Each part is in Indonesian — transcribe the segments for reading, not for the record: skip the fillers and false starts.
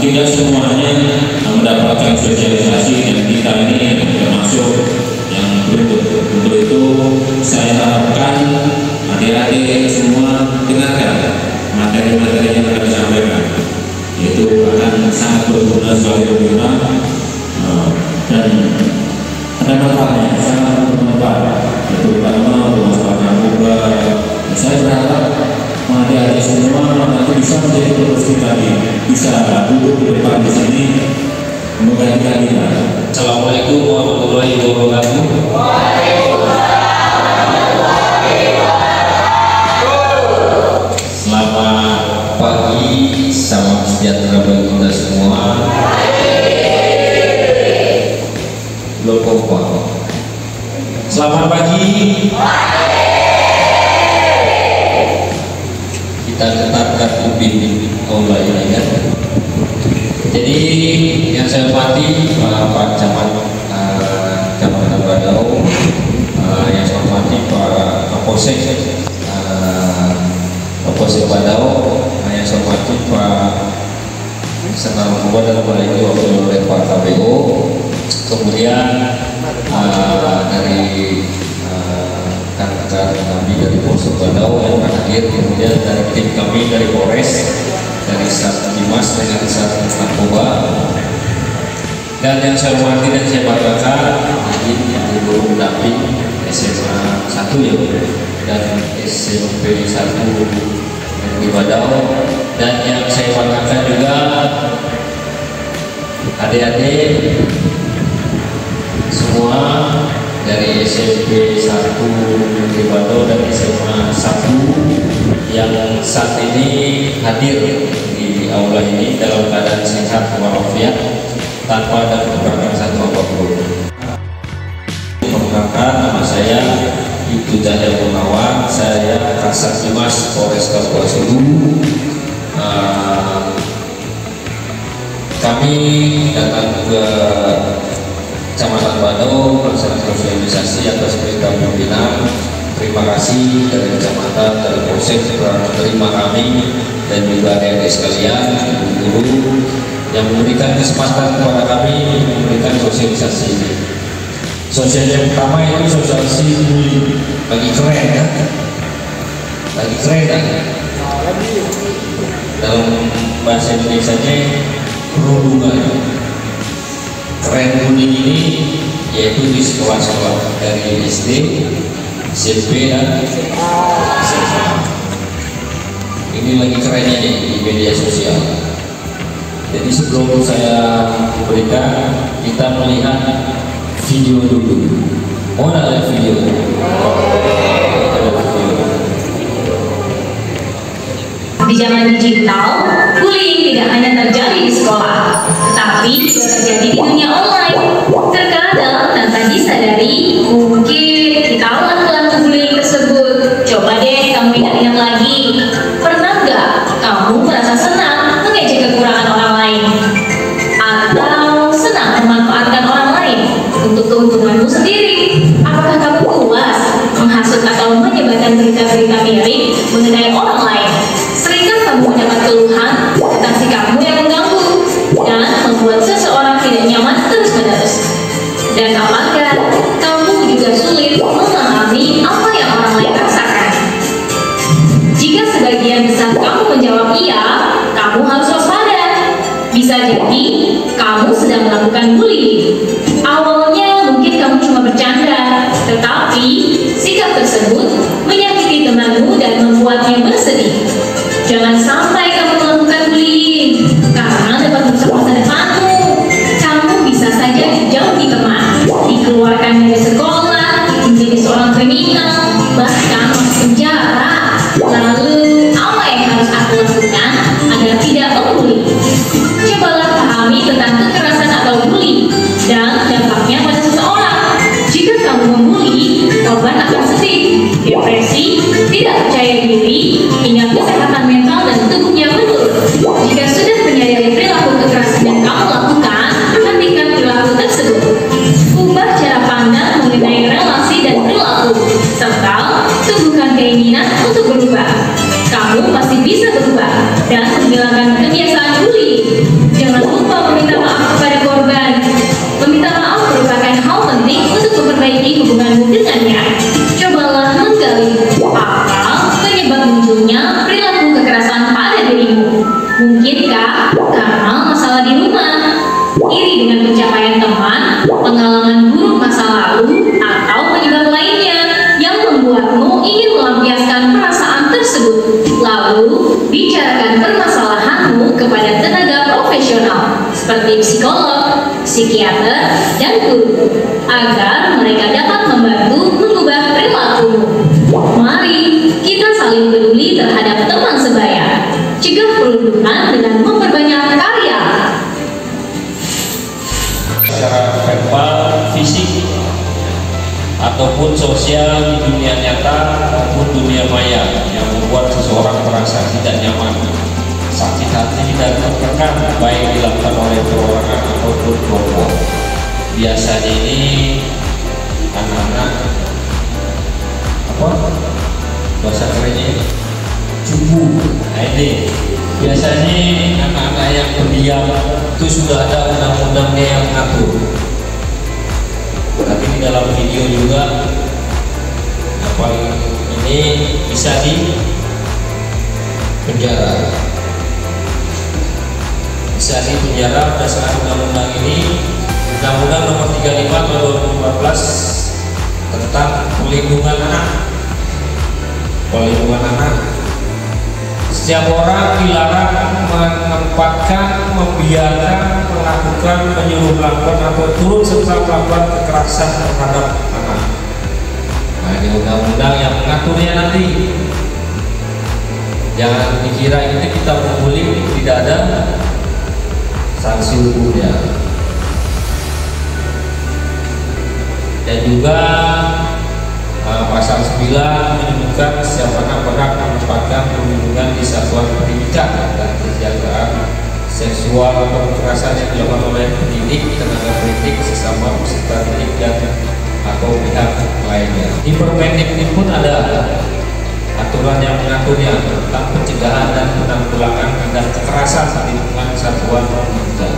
tidak semuanya mendapatkan sosialisasi, dan kita ini termasuk yang beruntung. Untuk itu saya harapkan adik-adik semua dengarkan materi-materi yang akan disampaikan, yaitu akan sangat berguna sebagai pembina dan ada manfaatnya, sangat bermanfaat, terutama untuk masyarakat narkoba. Saya berharap adik-adik semua nanti bisa menjadi penerus kita, bisa duduk di depan di sini menggantikan kita. Assalamualaikum warahmatullahi wabarakatuh. Selamat pagi, salam sejahtera bagi kita semua. Selamat pagi. Kita tetapkan ubin aula ini kan. Jadi yang saya hormati Pak Camat Badau, yang saya hormati Pak Kapolsek Badau, yang saya hormati Pak Senang Buat dan Balai Wakil oleh Pak KPO, kemudian dari rekan-rekan kami dari Polsek Badau yang hadir, kemudian dari tim kami dari Polres, dari Sat Dimas dengan Sat Narkoba, dan yang saya hormati dan saya banggakan yang guru pendamping SMA 1 ya, dan SMP 1 di Badau, dan yang saya banggakan juga adik-adik semua dari SMP 1 di Badau dan SMA 1 yang saat ini hadir di aula ini dalam keadaan sehat walafiat tanpa ada kekurangan satu apapun. Perkenalkan, nama saya Ibtu Cahaya Gunawan, saya Kasat Dimas Polres Kabupaten Hulu. Kami datang ke Kecamatan Badau melaksanakan sosialisasi atas perintah pimpinan. Terima kasih dari kecamatan, dari Polsek telah menerima kami dan juga adik-adik sekalian, guru yang memberikan kesempatan kepada kami memberikan sosialisasi ini. Sosialisasi yang pertama itu sosialisasi bullying. Lagi keren ya, lagi keren kan? Dalam bahasa Indonesia-nya perundungan. Keren bullying ini yaitu di sekolah-sekolah dari SD, SMP dan SMA. Ini lagi kerennya nih di media sosial. Jadi sebelum saya berikan, kita melihat video dulu. Oh, ada video. Di zaman digital, bullying tidak hanya terjadi di sekolah, tetapi juga terjadi di dunia online. Terkadang tanpa disadari, mungkin kita lakukan bullying tersebut. Coba deh kamu ingat-ingat lagi. Pernah nggak kamu merasa senang mengejek kekurangan orang lain? Atau senang memanfaatkan orang lain untuk keuntunganmu sendiri? Apakah kamu puas menghasut atau menyebarkan berita-berita miring mengenai orang lain? Seringkah kamu mendapat keluhan tentang sikapmu yang mengganggu dan membuat seseorang tidak nyaman terus-menerus? Dan apakah kamu juga sulit memahami apa yang orang lain rasakan? Jika sebagian besar kamu menjawab iya, kamu harus waspada. Bisa jadi kamu sedang melakukan bullying. Awalnya mungkin kamu cuma bercanda, tetapi sikap tersebut menyakiti temanmu dan membuatnya bersedih. Jangan sampai kamu melakukan bullying, karena dapat merusak masa depanmu. Kamu bisa saja dijauhi teman, dikeluarkan dari sekolah, menjadi seorang kriminal, bahkan masuk penjara. Lalu, apa yang harus aku lakukan agar tidak membuli? Cobalah pahami tentang kekerasan atau bullying dan dampaknya pada seseorang. Jika kamu membuli, korban akan sedih, depresi, punya perilaku kekerasan pada dirimu? Mungkinkah karena masalah di rumah, iri dengan pencapaian teman, pengalaman buruk masa lalu, atau penyebab lainnya yang membuatmu ingin melampiaskan perasaan tersebut? Lalu, bicarakan permasalahanmu kepada tenaga profesional seperti psikolog, psikiater, dan guru agar mereka dapat membantu mengubah perilakumu. Mari kita saling peduli terhadap teman sebaya. Cegah perundungan dengan memperbanyak karya. Secara verbal, fisik, ataupun sosial di dunia nyata maupun dunia maya yang membuat seseorang merasa tidak nyaman, sakit hati dan tertekan, baik dilakukan oleh perorangan ataupun kelompok. Biasanya ini anak-anak bahasa kerennya cupu. Nah, ini biasanya anak-anak yang pendiam itu sudah ada undang-undangnya yang mengatur. Tapi di dalam video juga yang paling ini bisa di penjara, berdasarkan undang-undang ini, Undang-Undang Nomor 35 Tahun 2014 tentang perlindungan anak. Setiap orang dilarang menempatkan, membiarkan, melakukan, menyuruh melakukan atau turut serta melakukan kekerasan terhadap anak. Nah, ini undang-undang yang mengaturnya nanti. Jangan dikira ini kita membuli, tidak ada sanksi hukumnya. Dan juga pasal 9 menyebutkan setiap anak berhak mendapatkan perlindungan di satuan pendidikan dan penjagaan seksual atau kekerasan yang dilakukan oleh pendidik, tenaga pendidik, sesama peserta didik dan atau pihak lainnya. Di Permendikbud ini pun ada aturan yang mengaturnya tentang pencegahan dan penanggulangan tindak kekerasan di lingkungan satuan pendidikan.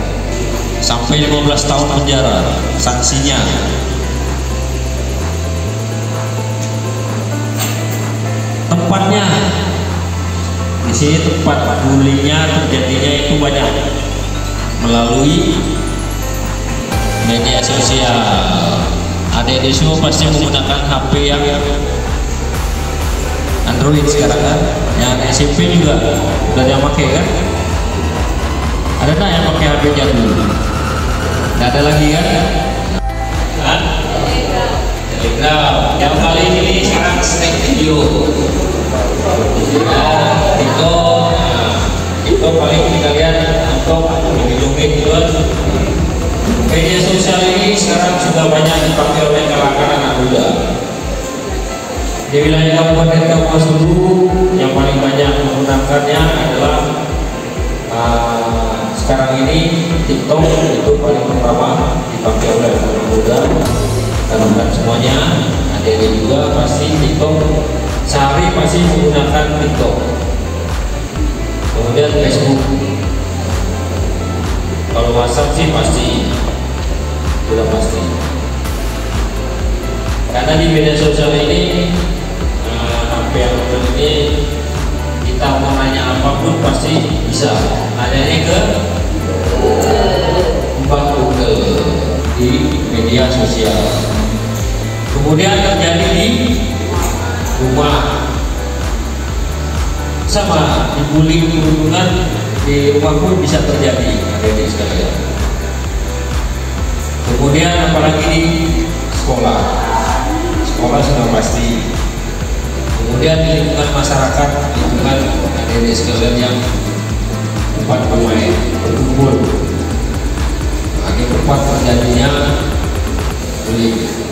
Sampai 15 tahun penjara sanksinya. Tempatnya di sini tempat bullyingnya terjadinya itu banyak melalui media sosial. Adik-adik semua pasti menggunakan HP yang Android sekarang kan, yang SMP juga udah yang pakai kan? Ada nggak yang pakai HP jadul? Nggak ada lagi kan? Telegram. Yang paling ini sekarang snack video. TikTok paling kalian nonton joget-joget gitu. Media sosial ini sekarang sudah banyak dipakai oleh kalangan anak muda. Di wilayah Kabupaten Kapuas Hulu yang paling banyak menggunakannya adalah sekarang ini TikTok itu paling pertama dipakai oleh anak muda. Karena semuanya adik-adik juga pasti TikTok, sehari pasti menggunakan TikTok. Kemudian Facebook. Kalau WhatsApp sih pasti, sudah pasti. Karena di media sosial ini HP yang ini kita mau nanya apapun pasti bisa. Adanya ke Google di media sosial. Kemudian terjadi di rumah, sama dibully, perundungan di rumah pun bisa terjadi, adik-adik sekalian. Kemudian apalagi di sekolah sudah pasti. Kemudian di lingkungan masyarakat, lingkungan adik-adik sekalian yang tempat bermain, berkumpul, tempat terjadinya bullying.